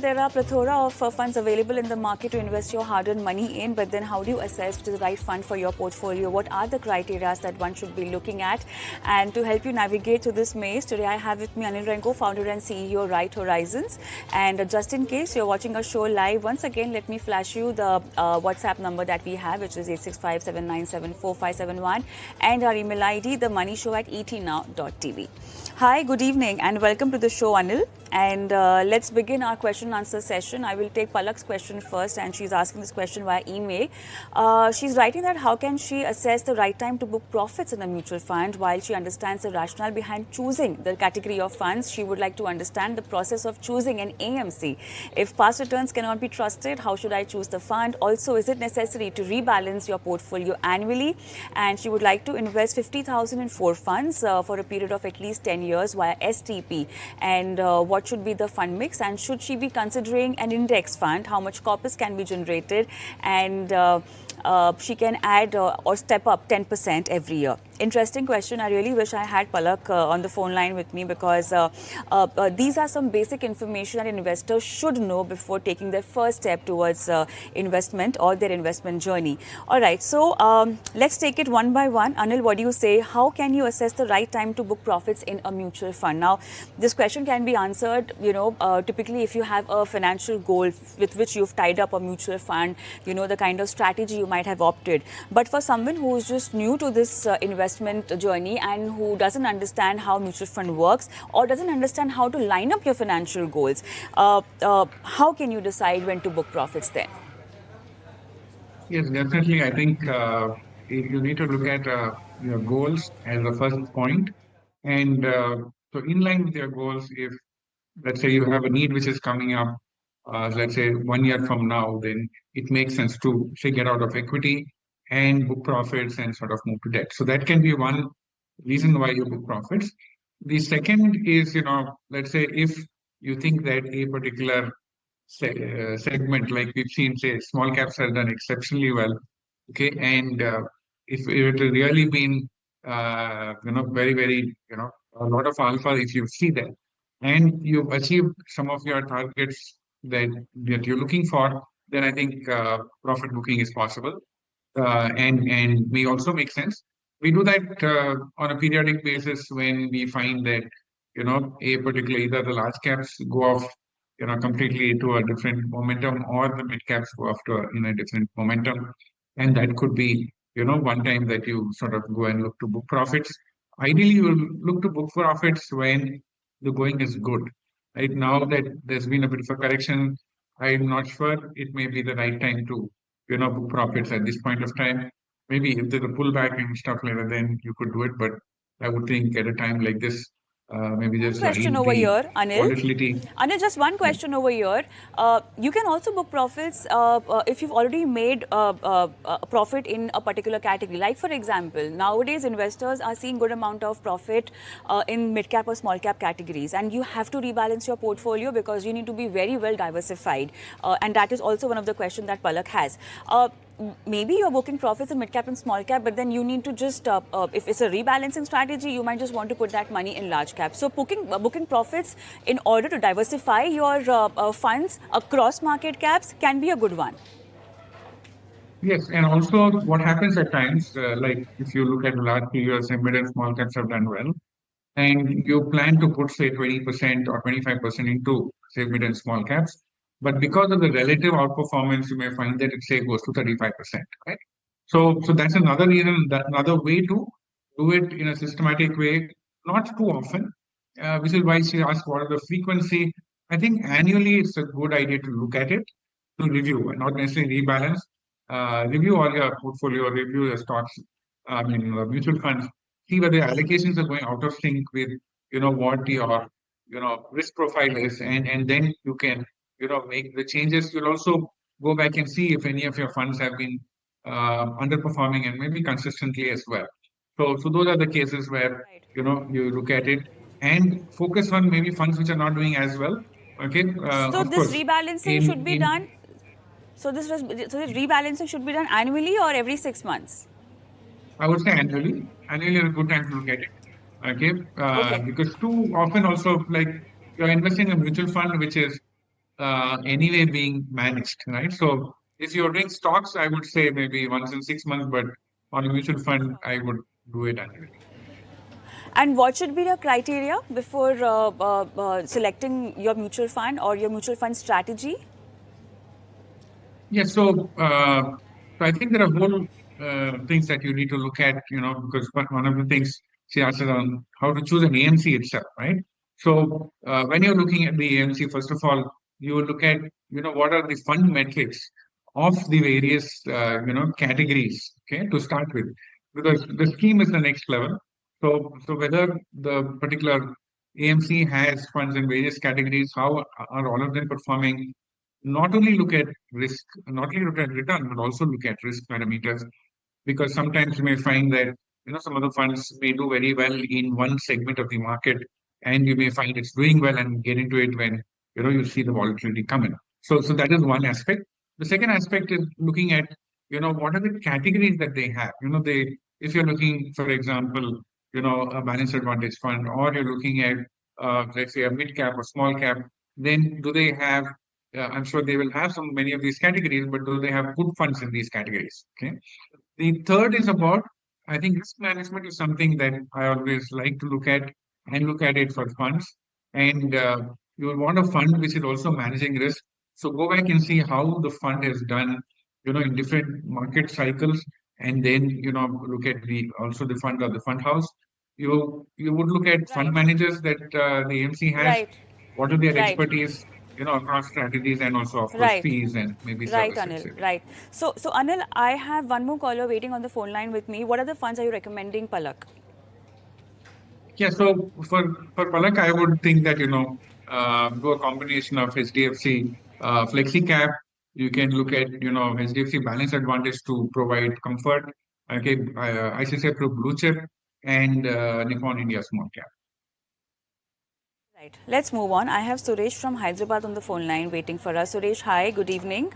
there are plethora of funds available in the market to invest your hard-earned money in, but then how do you assess which is the right fund for your portfolio? What are the criteria that one should be looking at? And to help you navigate through this maze, today I have with me Anil Rego, founder and CEO, Right Horizons. And just in case you're watching our show live, once again, let me flash you the WhatsApp number that we have, which is 865-797-4571, and our email ID, themoneyshow@etnow.tv. Hi, good evening, and welcome to the show, Anil. And let's begin our question and answer session. I will take Palak's question first, and she's asking this question via email. She's writing that how can she assess the right time to book profits in a mutual fund? While she understands the rationale behind choosing the category of funds, she would like to understand the process of choosing an AMC. If past returns cannot be trusted, how should I choose the fund? Also, is it necessary to rebalance your portfolio annually? And she would like to invest 50,000 in 4 funds for a period of at least 10 years via STP. And what should be the fund mix, and should she be considering an index fund? How much corpus can be generated, and she can add or step up 10% every year? Interesting question. I really wish I had Palak on the phone line with me, because these are some basic information that investors should know before taking their first step towards investment or their investment journey. All right, so let's take it one by one. Anil, what do you say? How can you assess the right time to book profits in a mutual fund? Now, this question can be answered, typically if you have a financial goal with which you've tied up a mutual fund, the kind of strategy you might have opted. But for someone who is just new to this investment journey and who doesn't understand how mutual fund works or doesn't understand how to line up your financial goals, how can you decide when to book profits then? Yes, definitely. I think you need to look at your goals as the first point. And so in line with your goals, if let's say you have a need which is coming up, let's say 1 year from now, then it makes sense to say get out of equity and book profits and sort of move to debt. So that can be one reason why you book profits. The second is, let's say if you think that a particular segment, like we've seen, say, small caps have done exceptionally well, okay, and if it has really been, very, very, a lot of alpha, if you see that, and you've achieved some of your targets that you're looking for, then I think profit booking is possible, and may also make sense. We do that on a periodic basis when we find that a particular, either the large caps go off completely to a different momentum, or the mid caps go off to a different momentum, and that could be one time that you sort of go and look to book profits. Ideally, you will look to book profits when the going is good. Right now that there's been a bit of a correction, I'm not sure it may be the right time to book profits at this point of time. Maybe if there's a pullback and stuff like that, then you could do it. But I would think at a time like this, maybe just question over here, Anil. volatility. Anil, just one question over here. You can also book profits if you've already made a profit in a particular category. Like, for example, nowadays investors are seeing good amount of profit in mid-cap or small-cap categories. And you have to rebalance your portfolio because you need to be very well diversified. And that is also one of the questions that Palak has. Maybe you're booking profits in mid-cap and small-cap, but then you need to just, if it's a rebalancing strategy, you might just want to put that money in large cap. So booking profits in order to diversify your funds across market caps can be a good one. Yes, and also what happens at times, like if you look at the last few years, mid and small caps have done well, and you plan to put, say, 20% or 25% into, say, mid and small caps. But because of the relative outperformance, you may find that it, say, goes to 35%, right? So that's another reason, that another way to do it in a systematic way, not too often, which is why she asked what is the frequency. I think annually it's a good idea to look at it, to review, and not necessarily rebalance. Review all your portfolio, review your stocks, mutual funds, see whether the allocations are going out of sync with what your risk profile is, and then you can make the changes. You'll also go back and see if any of your funds have been underperforming, and maybe consistently as well. So those are the cases where you look at it and focus on maybe funds which are not doing as well. Okay. So this rebalancing should be done. So this rebalancing should be done annually or every 6 months? I would say annually. Annually is a good time to look at it. Okay. Because too often also, like, you're investing in a mutual fund which is anyway being managed, right? So if you're doing stocks, I would say maybe once in 6 months, but on a mutual fund, I would do it annually. And what should be the criteria before selecting your mutual fund or your mutual fund strategy? Yeah, so I think there are whole things that you need to look at, because one of the things she asked is on how to choose an AMC itself, right? So when you're looking at the AMC, first of all, you will look at, what are the fund metrics of the various, categories, okay, to start with, because the scheme is the next level. So whether the particular AMC has funds in various categories, how are all of them performing? Not only look at risk, not only look at return, but also look at risk parameters. Because sometimes you may find that some of the funds may do very well in one segment of the market, and you may find it's doing well and get into it when you see the volatility come in. So that is one aspect. The second aspect is looking at what are the categories that they have. They if you're looking, for example, a balanced advantage fund, or you're looking at let's say a mid cap or small cap, then do they have I'm sure they will have many of these categories, but do they have good funds in these categories? Okay. The third is about, I think risk management is something that I always like to look at and look at it for funds. And you will want a fund which is also managing risk. So go back and see how the fund has done, in different market cycles, and then look at the also the fund or the fund house. You would look at fund Right, managers that the AMC has. right, What are their right, expertise, across strategies, and also of course right. fees and maybe Right, service, Anil. etc. Right. So Anil, I have one more caller waiting on the phone line with me. What other funds are you recommending, Palak? Yeah, so for Palak, I would think that do a combination of HDFC Flexi Cap. You can look at HDFC Balance Advantage to provide comfort. Okay, ICICI Pro Blue Chip and Nippon India Small Cap. Right. Let's move on. I have Suresh from Hyderabad on the phone line waiting for us. Suresh, hi. Good evening.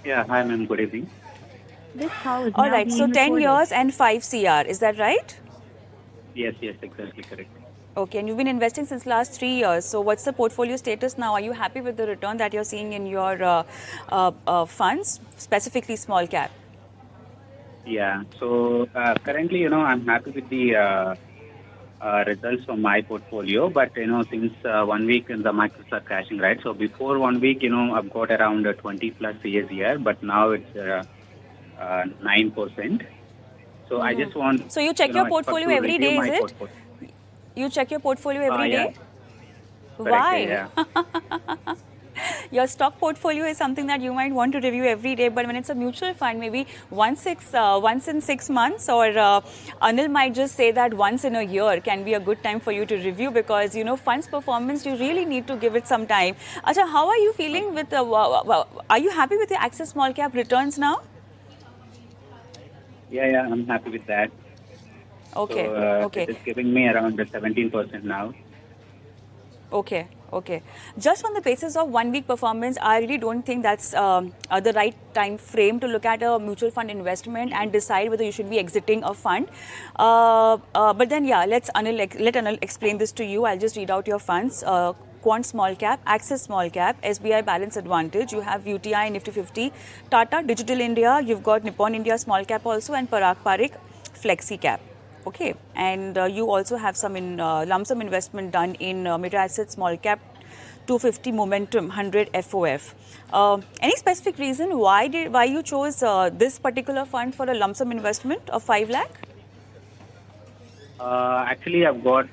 Yeah, hi ma'am, good evening. This call is All now right. So being 10 recorded. years and 5 CR. Is that right? Yes, yes, exactly correct. Okay. And you've been investing since last 3 years. So what's the portfolio status now? Are you happy with the return that you're seeing in your funds, specifically small cap? Yeah, so currently, I'm happy with the results from my portfolio, but since 1 week the markets are crashing, right? So before 1 week, I've got around 20 plus CAGR, but now it's 9%. So I just want, So you check your expect portfolio to every review day, is my it? portfolio. You check your portfolio every Yeah, day? correct. Why? Yeah. Your stock portfolio is something that you might want to review every day, but when it's a mutual fund, maybe once in 6 months, or Anil might just say that once in a year can be a good time for you to review, because funds performance, you really need to give it some time. Acha, how are you feeling with are you happy with your Access Small Cap returns now? Yeah, I'm happy with that. Okay, So okay. it is giving me around 17% now. Okay, okay. Just on the basis of 1 week performance, I really don't think that's the right time frame to look at a mutual fund investment and decide whether you should be exiting a fund. But then, yeah, let Anil explain this to you. I'll just read out your funds. Quant Small Cap, Access Small Cap, SBI Balance Advantage, you have UTI Nifty 50, Tata Digital India, you've got Nippon India Small Cap also, and Parag Parikh Flexi Cap. Okay, and you also have some in lump sum investment done in mid asset small cap 250 momentum 100 FOF. Any specific reason why you chose this particular fund for a lump sum investment of 5 lakh? Actually, I've got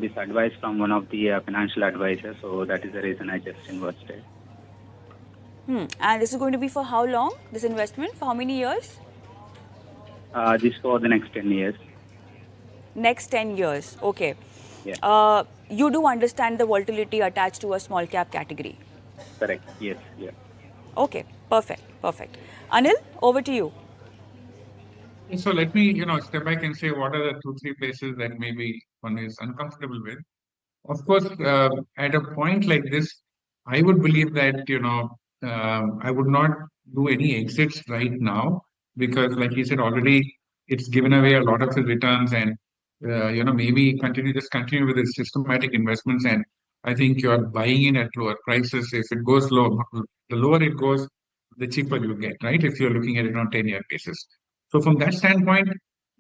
this advice from one of the financial advisors, so that is the reason I just invested. And this is going to be for how long? This investment for how many years? This for the next 10 years. Next 10 years. Okay. Yeah. You do understand the volatility attached to a small cap category. Correct. Yes. Yeah. Okay. Perfect. Perfect. Anil, over to you. So let me, step back and say what are the 2, 3 places that maybe one is uncomfortable with. Of course, at a point like this, I would believe that, I would not do any exits right now, because, like you said already, it's given away a lot of the returns, and, maybe continue with its systematic investments. And I think you are buying in at lower prices. If it goes low, the lower it goes, the cheaper you get, right? If you're looking at it on 10-year basis. So from that standpoint,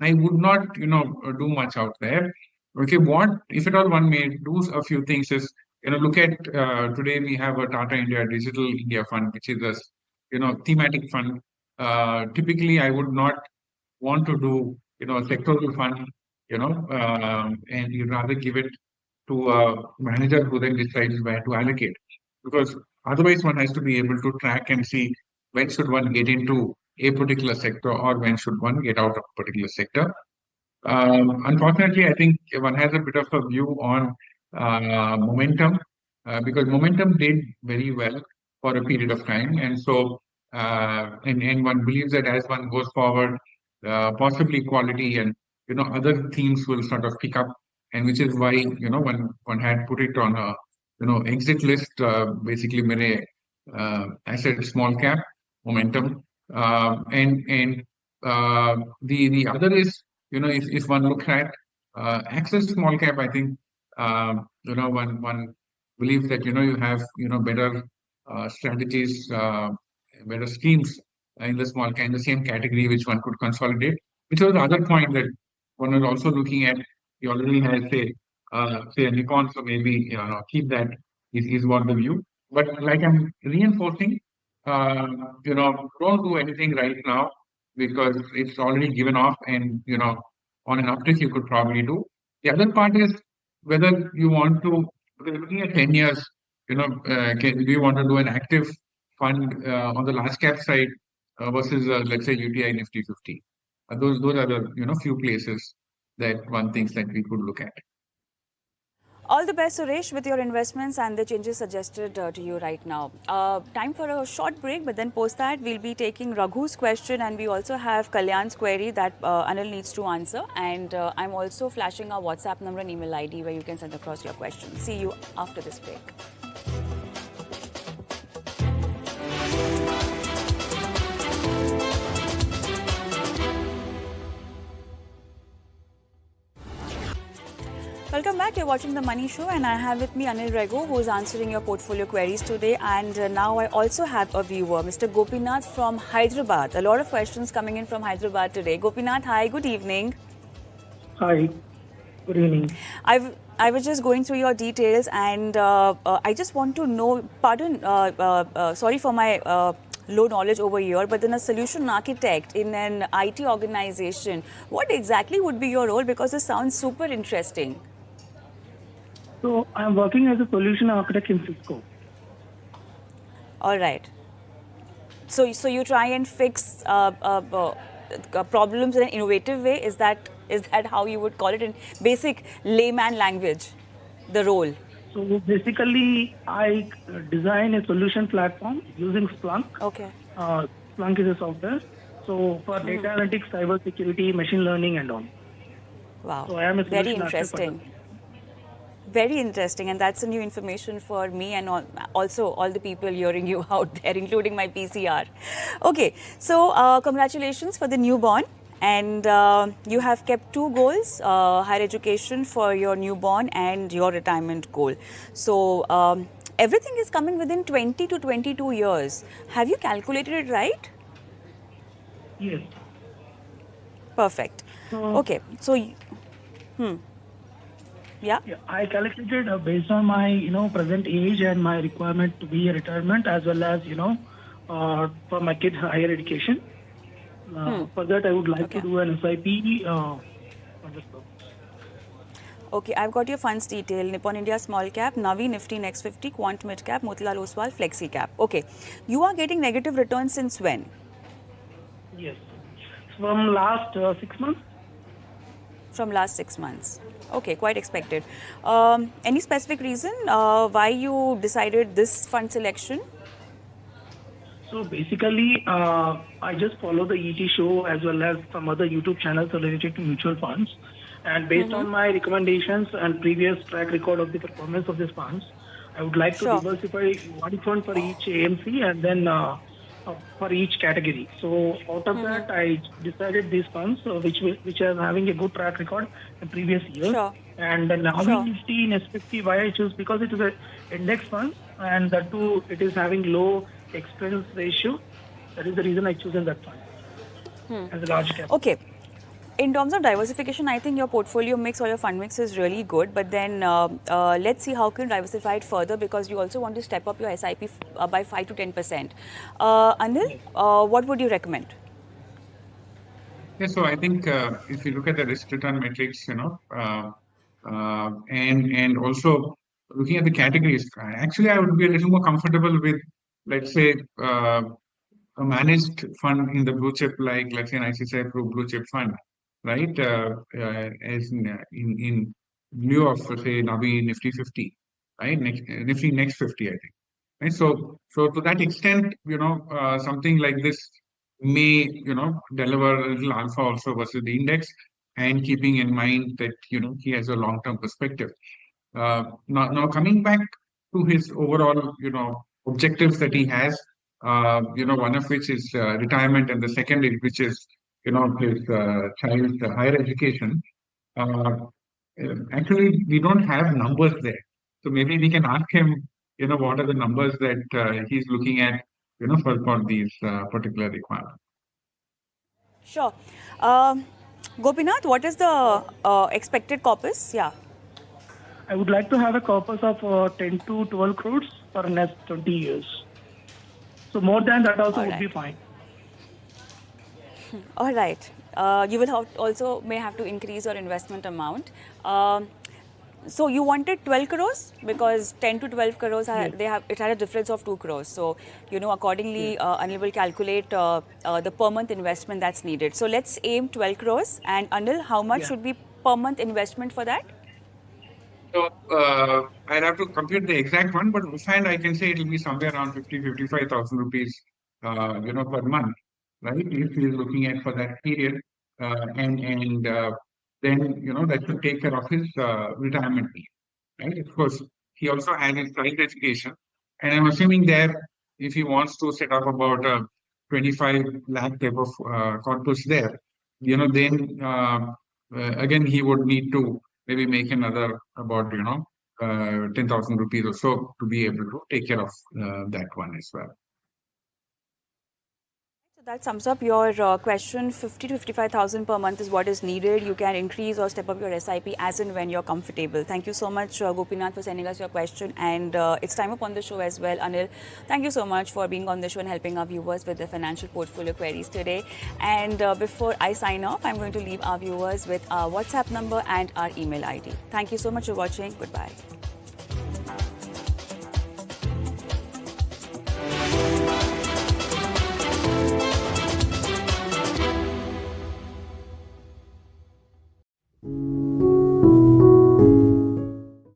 I would not, do much out there. Okay, what if at all one may do a few things is, look at today we have a Tata India Digital India Fund, which is a, thematic fund. Typically, I would not want to do, a sectoral fund, and you'd rather give it to a manager who then decides where to allocate. Because otherwise, one has to be able to track and see when should one get into a particular sector or when should one get out of a particular sector. Unfortunately, I think one has a bit of a view on momentum because momentum did very well for a period of time, and so and one believes that as one goes forward, possibly quality and other themes will sort of pick up, and which is why one had put it on a exit list, basically mere asset small cap momentum, and the other is if one looks at access small cap, I think one believes that you have better strategies, better schemes in the small cap, in the same category which one could consolidate. Which was the other point that one was also looking at. You already has say a Nikon, so maybe keep that is what the view. But like I'm reinforcing, don't do anything right now because it's already given off, and on an uptick you could probably do. The other part is whether you want to, because looking at 10 years, do you want to do an active fund on the large cap side versus let's say UTI Nifty 50? Those are the few places that one thinks that we could look at. All the best, Suresh, with your investments and the changes suggested to you right now. Time for a short break, but then post that, we'll be taking Raghu's question, and we also have Kalyan's query that Anil needs to answer. And I'm also flashing our WhatsApp number and email ID where you can send across your questions. See you after this break. Welcome back. You're watching The Money Show, and I have with me Anil Rego, who is answering your portfolio queries today. And now I also have a viewer, Mr. Gopinath from Hyderabad. A lot of questions coming in from Hyderabad today. Gopinath, hi, good evening. Hi, good evening. I was just going through your details, and I just want to know, sorry for my low knowledge over here, but then a solution architect in an IT organization, what exactly would be your role? Because this sounds super interesting. So I'm working as a solution architect in Cisco. All right. So you try and fix problems in an innovative way. Is that how you would call it in basic layman language? The role. So basically, I design a solution platform using Splunk. Okay. Splunk is a software. So for data analytics, cyber security, machine learning, and all. Wow. So I am a very solution interesting. Very interesting, and that's a new information for me and also all the people hearing you out there, including my PCR. Okay, so congratulations for the newborn, and you have kept two goals, higher education for your newborn and your retirement goal. So everything is coming within 20 to 22 years. Have you calculated it right? Yes. Perfect. Okay, so... Yeah. I calculated based on my present age and my requirement to be a retirement, as well as for my kids' higher education. For that, I would like to do an SIP for this purpose. Okay, I've got your funds detail. Nippon India Small Cap, Navi Nifty Next 50, Quant Mid Cap, Motilal Oswal Flexi Cap. Okay, you are getting negative returns since when? Yes, from last 6 months. From last 6 months. Okay, quite expected. Any specific reason why you decided this fund selection? So basically, I just follow the ET show as well as some other YouTube channels related to mutual funds. And based on my recommendations and previous track record of the performance of these funds, I would like to diversify one fund for each AMC and then for each category. So out of that, I decided these funds, which are having a good track record in previous years. Sure. And now Sure. Nifty in S50, why I choose, because it is an index fund, and that too, it is having low expense ratio. That is the reason I chosen that fund as a large cap. Okay. In terms of diversification, I think your portfolio mix or your fund mix is really good. But then let's see how can you diversify it further, because you also want to step up your SIP by 5 to 10%. Anil, what would you recommend? Yeah, so I think if you look at the risk return metrics, and also looking at the categories, actually I would be a little more comfortable with, let's say, a managed fund in the blue chip, like let's say an ICICI Pru blue chip fund, right? As in lieu of say Navi Nifty 50, right? Nifty next 50, I think. Right. So to that extent, something like this may, deliver a little alpha also versus the index, and keeping in mind that, he has a long-term perspective. Now coming back to his overall, objectives that he has, one of which is retirement, and the second is, which is, his child's higher education. Uh, Actually, we don't have numbers there. So maybe we can ask him, what are the numbers that he's looking at, for these particular requirements. Sure. Gopinath, what is the expected corpus? Yeah. I would like to have a corpus of 10 to 12 crores for the next 20 years. So more than that also would be fine. All right. You will also may have to increase your investment amount. So you wanted 12 crores, because 10 to 12 crores, it had a difference of 2 crores. So, accordingly, Anil will calculate the per month investment that's needed. So let's aim 12 crores. And Anil, how much should be per month investment for that? So I'll have to compute the exact one, but offhand I can say it will be somewhere around 55,000 rupees, per month, right? If he is looking at for that period, and then that should take care of his retirement need, right? Of course, he also has his child education, and I'm assuming there, if he wants to set up about a 25 lakh type of corpus there, then again he would need to maybe make another about 10,000 rupees or so to be able to take care of that one as well. So that sums up your question. 50 to 55,000 per month is what is needed. You can increase or step up your SIP as and when you're comfortable. Thank you so much, Gopinath, for sending us your question. And it's time up on the show as well. Anil, thank you so much for being on the show and helping our viewers with their financial portfolio queries today. And before I sign off, I'm going to leave our viewers with our WhatsApp number and our email ID. Thank you so much for watching. Goodbye.